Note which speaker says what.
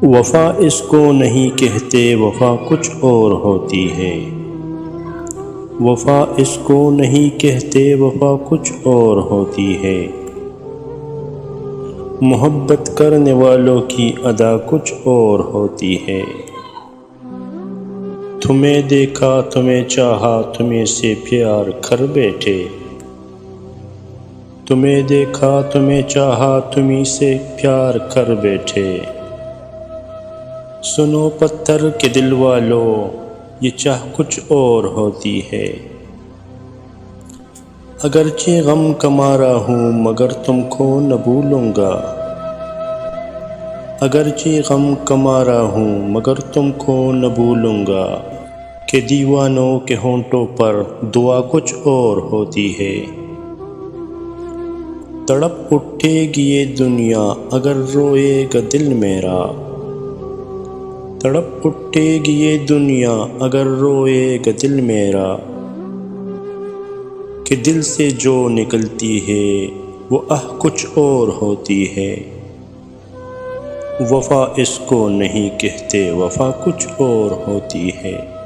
Speaker 1: وفا اس کو نہیں کہتے، وفا کچھ اور ہوتی ہے۔ وفا اس کو نہیں کہتے، وفا کچھ اور ہوتی ہے۔ محبت کرنے والوں کی ادا کچھ اور ہوتی ہے۔ تمہیں دیکھا، تمہیں چاہا، تمہیں سے پیار کر بیٹھے۔ تمہیں دیکھا، تمہیں چاہا، تمہیں سے پیار کر بیٹھے۔ سنو پتھر کے دل والو، یہ چاہ کچھ اور ہوتی ہے۔ اگرچہ غم کا مارا ہوں مگر تم کو نہ بھولوں گا۔ اگرچہ غم کا مارا ہوں مگر تم کو نہ بھولوں گا، کہ دیوانوں کے ہونٹوں پر دعا کچھ اور ہوتی ہے۔ تڑپ اٹھے گی یہ دنیا اگر روئے گا دل میرا۔ تڑپ اٹھے گی یہ دنیا اگر روئے گا دل میرا، کہ دل سے جو نکلتی ہے وہ آہ کچھ اور ہوتی ہے۔ وفا اس کو نہیں کہتے، وفا کچھ اور ہوتی ہے۔